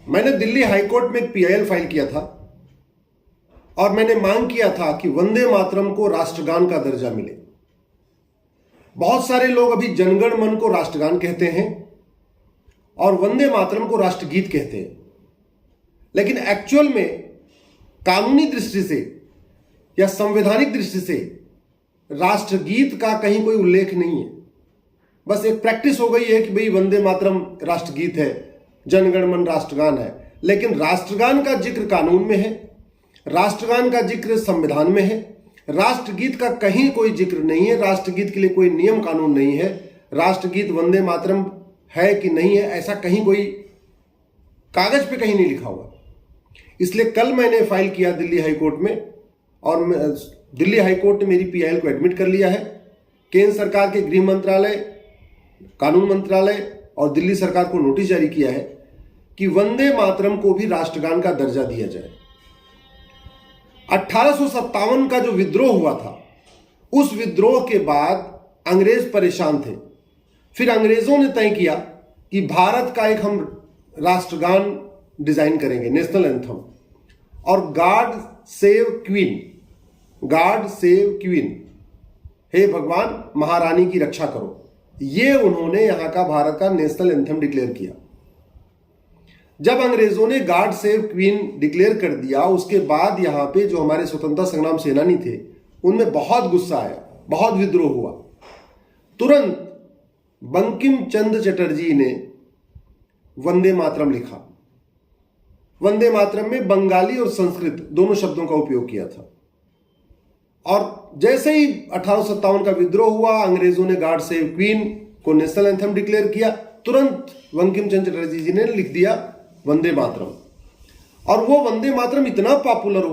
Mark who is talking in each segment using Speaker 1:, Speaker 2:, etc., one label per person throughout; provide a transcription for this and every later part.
Speaker 1: मैंने दिल्ली हाईकोर्ट में एक पीआईएल फाइल किया था और मैंने मांग किया था कि वंदे मातरम को राष्ट्रगान का दर्जा मिले। बहुत सारे लोग अभी जनगण मन को राष्ट्रगान कहते हैं और वंदे मातरम को राष्ट्रगीत कहते हैं, लेकिन एक्चुअल में कानूनी दृष्टि से या संवैधानिक दृष्टि से राष्ट्रगीत का कहीं कोई उल्लेख नहीं है। बस एक प्रैक्टिस हो गई है कि भाई वंदे मातरम राष्ट्रगीत है, जनगण मन राष्ट्रगान है, लेकिन राष्ट्रगान का जिक्र कानून में है, राष्ट्रगान का जिक्र संविधान में है, राष्ट्रगीत का कहीं कोई जिक्र नहीं है। राष्ट्रगीत के लिए कोई नियम कानून नहीं है। राष्ट्रगीत वंदे मातरम है कि नहीं है ऐसा कहीं कोई कागज पे कहीं नहीं लिखा हुआ। इसलिए कल मैंने फाइल किया दिल्ली हाईकोर्ट में और दिल्ली हाईकोर्ट ने मेरी पीआईएल को एडमिट कर लिया है। केंद्र सरकार के गृह मंत्रालय, कानून मंत्रालय और दिल्ली सरकार को नोटिस जारी किया है कि वंदे मातरम को भी राष्ट्रगान का दर्जा दिया जाए। 1857 का जो विद्रोह हुआ था, उस विद्रोह के बाद अंग्रेज परेशान थे। फिर अंग्रेजों ने तय किया कि भारत का एक हम राष्ट्रगान डिजाइन करेंगे, नेशनल एंथम, और God save queen, God save queen, हे भगवान महारानी की रक्षा करो, ये उन्होंने यहां का भारत का नेशनल एंथम डिक्लेयर किया। जब अंग्रेजों ने गॉड सेव क्वीन डिक्लेयर कर दिया, उसके बाद यहां पे जो हमारे स्वतंत्रता संग्राम सेनानी थे उनमें बहुत गुस्सा आया, बहुत विद्रोह हुआ। तुरंत बंकिम चंद्र चटर्जी ने वंदे मातरम लिखा। वंदे मातरम में बंगाली और संस्कृत दोनों शब्दों का उपयोग किया था। और जैसे ही 1857 का विद्रोह हुआ, अंग्रेजों ने गॉड सेव क्वीन को नेशनल एंथम डिक्लेयर किया, तुरंत बंकिम चंद्र चटर्जी जी ने लिख दिया वंदे मातरम। और वो वंदे मातरम इतना पॉपुलर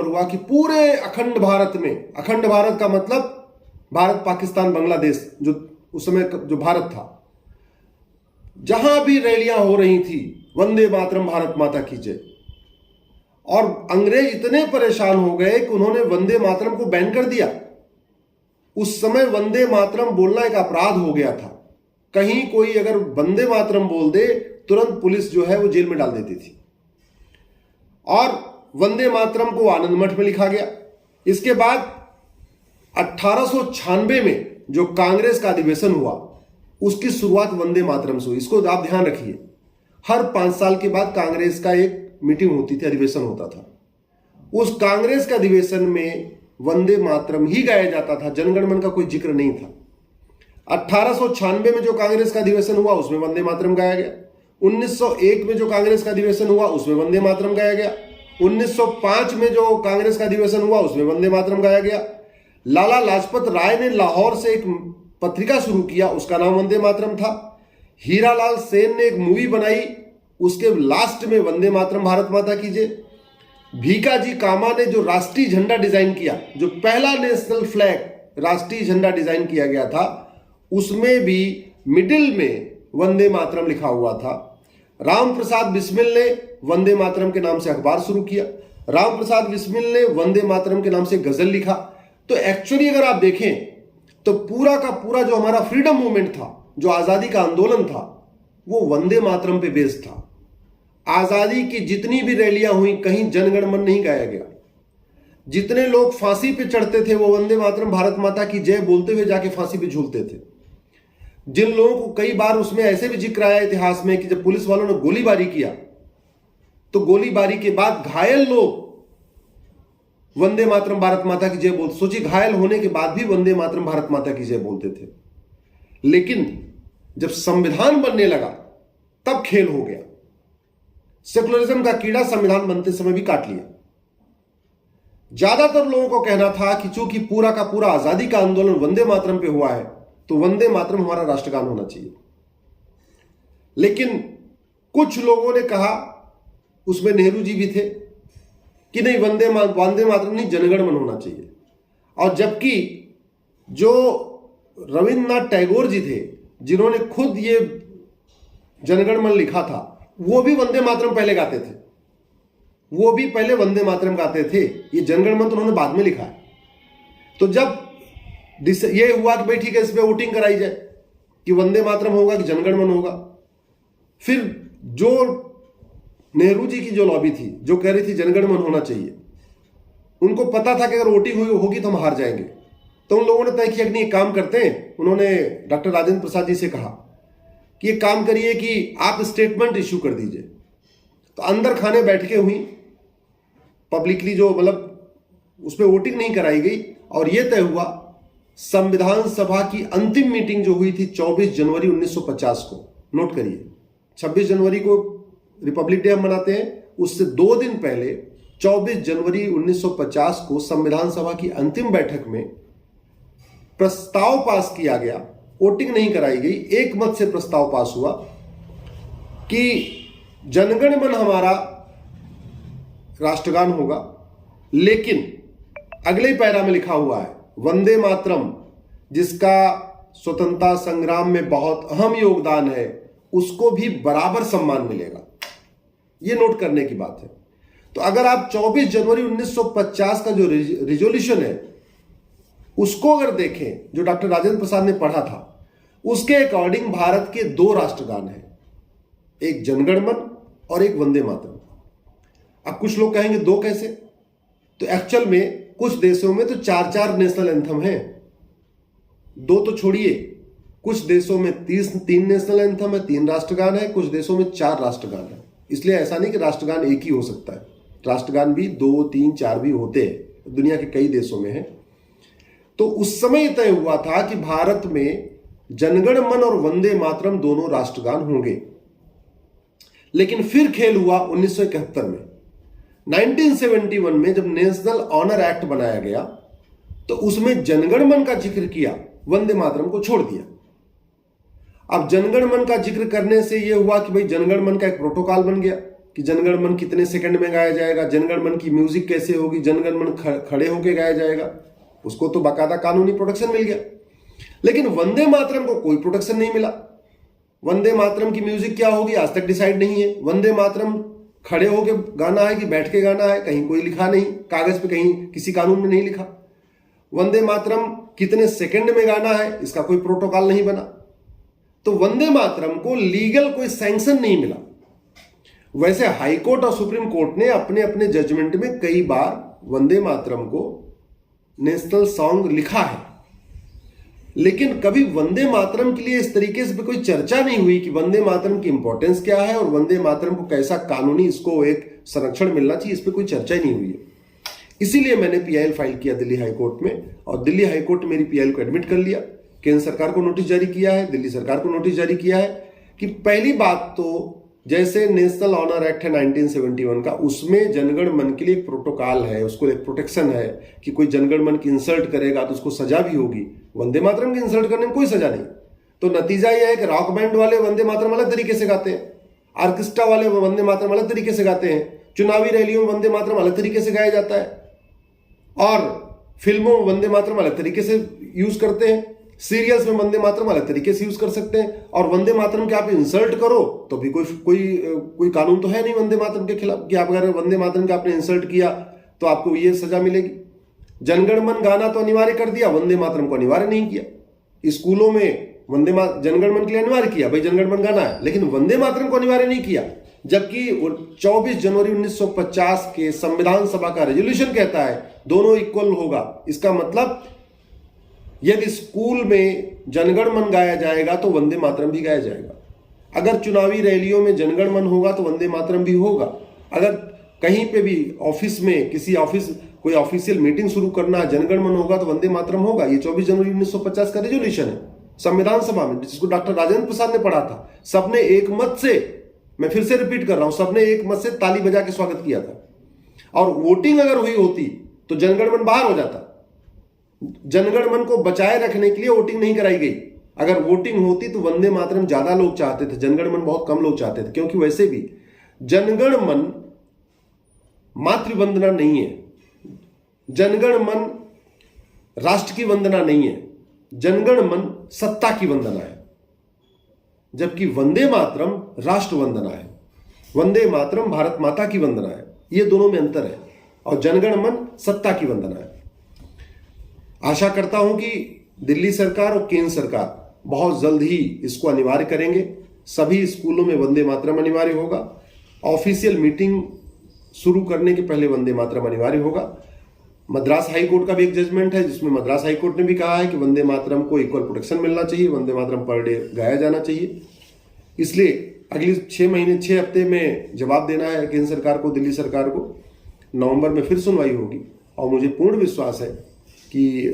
Speaker 1: हुआ कि पूरे अखंड भारत में, अखंड भारत का मतलब भारत, पाकिस्तान, बांग्लादेश, जो उस समय जो भारत था, जहां भी रैलियां हो रही थी वंदे मातरम भारत माता की जय। और अंग्रेज इतने परेशान हो गए कि उन्होंने वंदे मातरम को बैन कर दिया। उस समय वंदे मातरम बोलना एक अपराध हो गया था। कहीं कोई अगर वंदे मातरम बोल दे, तुरंत पुलिस जो है वो जेल में डाल देती थी। और वंदे मातरम को आनंद मठ में लिखा गया। इसके बाद 1896 में जो कांग्रेस का अधिवेशन हुआ, उसकी शुरुआत वंदे मातरम से हुई। इसको आप ध्यान रखिए, हर 5 साल के बाद कांग्रेस का एक मीटिंग होती थी, अधिवेशन होता था। उस कांग्रेस के अधिवेशन में वंदे मातरम ही गाया जाता था, जनगण मन का कोई जिक्र नहीं था। 1896 में जो कांग्रेस का अधिवेशन हुआ उसमें वंदे मातरम गाया गया। 1901 में जो कांग्रेस का अधिवेशन हुआ उसमें वंदे मातरम गाया गया। 1905 में जो कांग्रेस का अधिवेशन हुआ उसमें वंदे मातरम गाया गया। लाला लाजपत राय ने लाहौर से एक पत्रिका शुरू किया, उसका नाम वंदे मातरम था। हीरालाल सेन ने एक मूवी बनाई, उसके लास्ट में वंदे मातरम भारत माता की जय। भीकाजी कामा ने जो राष्ट्रीय झंडा डिजाइन किया, जो पहला नेशनल फ्लैग राष्ट्रीय झंडा डिजाइन किया गया था, उसमें भी मिडिल में वंदे मातरम लिखा हुआ था। राम प्रसाद बिस्मिल ने वंदे मातरम के नाम से अखबार शुरू किया। राम प्रसाद बिस्मिल ने वंदे मातरम के नाम से गजल लिखा। तो एक्चुअली अगर आप देखें तो पूरा का पूरा जो हमारा फ्रीडम मूवमेंट था, जो आजादी का आंदोलन था, वो वंदे मातरम पे बेस्ड था। आजादी की जितनी भी रैलियां हुई, कहीं जनगण मन नहीं गाया गया। जितने लोग फांसी पे चढ़ते थे वो वंदे मातरम भारत माता की जय बोलते हुए जाके फांसी पे झूलते थे। जिन लोगों को कई बार उसमें ऐसे भी जिक्र आया इतिहास में कि जब पुलिस वालों ने गोलीबारी किया तो गोलीबारी के बाद घायल लोग वंदे मातरम भारत माता की जय बोलते। सोचिए, घायल होने के बाद भी वंदे मातरम भारत माता की जय बोलते थे। लेकिन जब संविधान बनने लगा तब खेल हो गया। सेकुलरिज्म का कीड़ा संविधान बनते समय भी काट लिया। ज्यादातर लोगों को कहना था कि चूंकि पूरा का पूरा आजादी का आंदोलन वंदे मातरम पे हुआ है तो वंदे मातरम हमारा राष्ट्रगान होना चाहिए। लेकिन कुछ लोगों ने कहा, उसमें नेहरू जी भी थे, कि नहीं वंदे मातरम नहीं, जनगण मन होना चाहिए। और जबकि जो रविन्द्रनाथ टैगोर जी थे, जिन्होंने खुद ये जनगण मन लिखा था, वो भी वंदे मातरम पहले गाते थे। वो भी पहले वंदे मातरम गाते थे। ये जनगण मन तो उन्होंने बाद में लिखा है। तो जब ये हुआ कि भाई ठीक है, इस पे वोटिंग कराई जाए कि वंदे मातरम होगा कि जनगण मन होगा, फिर जो नेहरू जी की जो लॉबी थी, जो कह रही थी जनगण मन होना चाहिए, उनको पता था कि अगर वोटिंग होगी तो हम हार जाएंगे। तो उन लोगों ने तय किया कि नहीं, एक काम करते हैं। उन्होंने डॉक्टर राजेंद्र प्रसाद जी से कहा कि एक काम करिए कि आप स्टेटमेंट इश्यू कर दीजिए। तो अंदर खाने बैठकें हुई, पब्लिकली जो मतलब उस पर वोटिंग नहीं कराई गई, और यह तय हुआ संविधान सभा की अंतिम मीटिंग जो हुई थी 24 जनवरी 1950 को, नोट करिए 26 जनवरी को रिपब्लिक डे हम मनाते हैं, उससे 2 दिन पहले 24 जनवरी 1950 को संविधान सभा की अंतिम बैठक में प्रस्ताव पास किया गया, वोटिंग नहीं कराई गई, एक मत से प्रस्ताव पास हुआ कि जनगण मन हमारा राष्ट्रगान होगा, लेकिन अगले ही पैरा में लिखा हुआ है वंदे मातरम, जिसका स्वतंत्रता संग्राम में बहुत अहम योगदान है, उसको भी बराबर सम्मान मिलेगा। यह नोट करने की बात है। तो अगर आप 24 जनवरी 1950 का जो रिजोल्यूशन है उसको अगर देखें, जो डॉक्टर राजेंद्र प्रसाद ने पढ़ा था, उसके अकॉर्डिंग भारत के 2 राष्ट्रगान हैं, एक जनगण मन और एक वंदे मातरम। अब कुछ लोग कहेंगे 2 कैसे? तो एक्चुअल में कुछ देशों में तो 4-4 नेशनल एंथम हैं, 2 तो छोड़िए, कुछ देशों में 3 नेशनल एंथम है, 3 राष्ट्रगान है, कुछ देशों में 4 राष्ट्रगान है। इसलिए ऐसा नहीं कि राष्ट्रगान एक ही हो सकता है, राष्ट्रगान भी 2, 3, 4 भी होते हैं, दुनिया के कई देशों में है। तो उस समय तय हुआ था कि भारत में जनगण मन और वंदे मातरम दोनों राष्ट्रगान होंगे। लेकिन फिर खेल हुआ 1971 में। 1971 में जब नेशनल ऑनर एक्ट बनाया गया तो उसमें जनगण मन का जिक्र किया, वंदे मातरम को छोड़ दिया। अब जनगण मन का जिक्र करने से यह हुआ कि भाई जनगण मन का एक प्रोटोकॉल बन गया कि जनगण मन कितने सेकंड में गाया जाएगा, जनगण मन की म्यूजिक कैसे होगी, जनगण मन खड़े होकर गाया जाएगा, उसको तो बाकायदा कानूनी प्रोटेक्शन मिल गया। लेकिन वंदे मातरम को कोई प्रोटेक्शन नहीं मिला। वंदे मातरम की म्यूजिक क्या होगी आज तक डिसाइड नहीं है। वंदे मातरम खड़े होके गाना है कि बैठ के गाना है, कहीं कोई लिखा नहीं, कागज पे कहीं किसी कानून में नहीं लिखा। वंदे मातरम कितने सेकंड में गाना है, इसका कोई प्रोटोकॉल नहीं बना। तो वंदे मातरम को लीगल कोई सैंक्शन नहीं मिला। वैसे हाई कोर्ट और सुप्रीम कोर्ट ने अपने अपने जजमेंट में कई बार वंदे मातरम को नेशनल सॉन्ग लिखा है, लेकिन कभी वंदे मातरम के लिए इस तरीके से कोई चर्चा नहीं हुई कि वंदे मातरम की इंपॉर्टेंस क्या है और वंदे मातरम को कैसा कानूनी इसको एक संरक्षण मिलना चाहिए, इस पर कोई चर्चा ही नहीं हुई है। इसीलिए मैंने पीआईएल फाइल किया दिल्ली हाईकोर्ट में, और दिल्ली हाईकोर्ट मेरी पीआईएल को एडमिट कर लिया। केंद्र सरकार को नोटिस जारी किया है, दिल्ली सरकार को नोटिस जारी किया है कि पहली बात तो जैसे नेशनल ऑनर एक्ट है 1971 का, उसमें जनगण मन के लिए एक प्रोटोकॉल है, उसको एक प्रोटेक्शन है कि कोई जनगण मन की इंसल्ट करेगा तो उसको सजा भी होगी। वंदे मातरम की इंसल्ट करने में कोई सजा नहीं। तो नतीजा यह है कि रॉक बैंड वाले वंदे मातरम अलग तरीके से गाते हैं, ऑर्केस्ट्रा वाले वंदे मातरम अलग तरीके से गाते हैं, चुनावी रैलियों में वंदे मातरम अलग तरीके से गाया जाता है, और फिल्मों में वंदे मातरम अलग तरीके से यूज करते हैं, सीरियल्स में वंदे मातरम अलग तरीके से यूज कर सकते हैं। और वंदे मातरम के आप इंसल्ट करो तो भी कोई कानून तो है नहीं वंदे मातरम के खिलाफ कि आप अगर वंदे मातरम का आपने इंसल्ट किया तो आपको ये सजा मिलेगी। जनगण मन गाना तो अनिवार्य कर दिया, वंदे मातरम को अनिवार्य नहीं किया। स्कूलों में जनगण मन के लिए अनिवार्य किया, भाई जनगण मन गाना है, लेकिन वंदे मातरम को अनिवार्य नहीं किया। जबकि 24 जनवरी 1950 के संविधान सभा का रेजोल्यूशन कहता है दोनों इक्वल होगा। इसका मतलब यदि स्कूल में जनगण मन गाया जाएगा तो वंदे मातरम भी गाया जाएगा। अगर चुनावी रैलियों में जनगण मन होगा तो वंदे मातरम भी होगा। अगर कहीं पे भी ऑफिस में कोई ऑफिशियल मीटिंग शुरू करना है, जनगण मन होगा तो वंदे मातरम होगा। ये 24 जनवरी 1950 का रेजोल्यूशन है संविधान सभा में, जिसको डॉक्टर राजेंद्र प्रसाद ने पढ़ा था। सबने एक मत से, मैं फिर से रिपीट कर रहा हूं, सबने एक मत से ताली बजा के स्वागत किया था। और वोटिंग अगर हुई होती तो जनगण मन बाहर हो जाता। जनगण मन को बचाए रखने के लिए वोटिंग नहीं कराई गई। अगर वोटिंग होती तो वंदे मातरम ज्यादा लोग चाहते थे, जनगण मन बहुत कम लोग चाहते थे, क्योंकि वैसे भी जनगण मन मातृवंदना नहीं है, जनगण मन राष्ट्र की वंदना नहीं है, जनगण मन सत्ता की वंदना है। जबकि वंदे मातरम राष्ट्र वंदना है, वंदे मातरम भारत माता की वंदना है। ये दोनों में अंतर है, और जनगण मन सत्ता की वंदना है। आशा करता हूं कि दिल्ली सरकार और केंद्र सरकार बहुत जल्द ही इसको अनिवार्य करेंगे। सभी स्कूलों में वंदे मातरम अनिवार्य होगा। ऑफिशियल मीटिंग शुरू करने के पहले वंदे मातरम अनिवार्य होगा। मद्रास हाई कोर्ट का भी एक जजमेंट है जिसमें मद्रास हाई कोर्ट ने भी कहा है कि वंदे मातरम को इक्वल प्रोटेक्शन मिलना चाहिए, वंदे मातरम पर डे गाया जाना चाहिए। इसलिए अगली 6 हफ्ते में जवाब देना है केंद्र सरकार को, दिल्ली सरकार को। नवंबर में फिर सुनवाई होगी और मुझे पूर्ण विश्वास है कि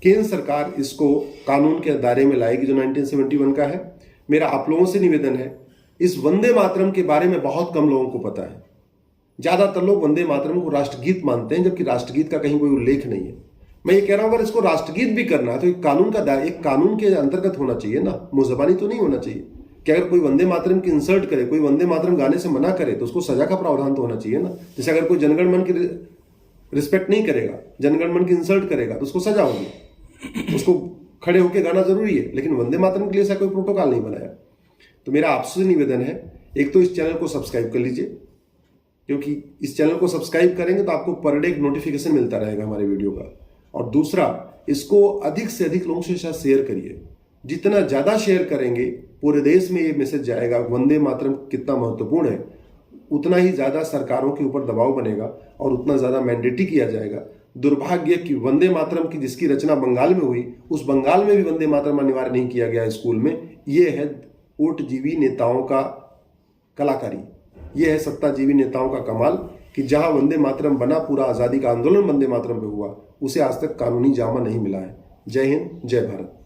Speaker 1: केंद्र सरकार इसको कानून के दायरे में लाएगी जो 1971 का है। मेरा आप लोगों से निवेदन है, इस वंदे मातरम के बारे में बहुत कम लोगों को पता है। ज्यादातर लोग वंदे मातरम को राष्ट्रगीत मानते हैं, जबकि राष्ट्रगीत का कहीं कोई उल्लेख नहीं है। मैं ये कह रहा हूं, अगर इसको राष्ट्रगीत भी करना है तो एक कानून के अंतर्गत होना चाहिए ना, मुंहजबानी तो नहीं होना चाहिए कि अगर कोई वंदे मातरम की इंसल्ट करे, कोई वंदे मातरम गाने से मना करे तो उसको सजा का प्रावधान तो होना चाहिए ना। जैसे अगर कोई जनगण मन की रिस्पेक्ट नहीं करेगा, जनगण मन की इंसल्ट करेगा तो उसको सजा होगी। उसको खड़े होकर गाना जरूरी है, लेकिन वंदे मातरम के लिए ऐसा कोई प्रोटोकॉल नहीं बनाया। तो मेरा आपसे निवेदन है, एक तो इस चैनल को सब्सक्राइब कर लीजिए, क्योंकि इस चैनल को सब्सक्राइब करेंगे तो आपको पर डे नोटिफिकेशन मिलता रहेगा हमारे वीडियो का। और दूसरा, इसको अधिक से अधिक लोगों के साथ शेयर करिए। जितना ज्यादा शेयर करेंगे पूरे देश में ये मैसेज जाएगा वंदे मातरम कितना महत्वपूर्ण है, उतना ही ज्यादा सरकारों के ऊपर दबाव बनेगा और उतना ज्यादा मैंडेटरी किया जाएगा। दुर्भाग्य कि वंदे मातरम की जिसकी रचना बंगाल में हुई, उस बंगाल में भी वंदे मातरम अनिवार्य नहीं किया गया स्कूल में। ये है वोटजीवी नेताओं का कलाकारी, ये है सत्ताजीवी नेताओं का कमाल कि जहां वंदे मातरम बना, पूरा आजादी का आंदोलन वंदे मातरम पे हुआ, उसे आज तक कानूनी जामा नहीं मिला है। जय हिंद, जय भारत।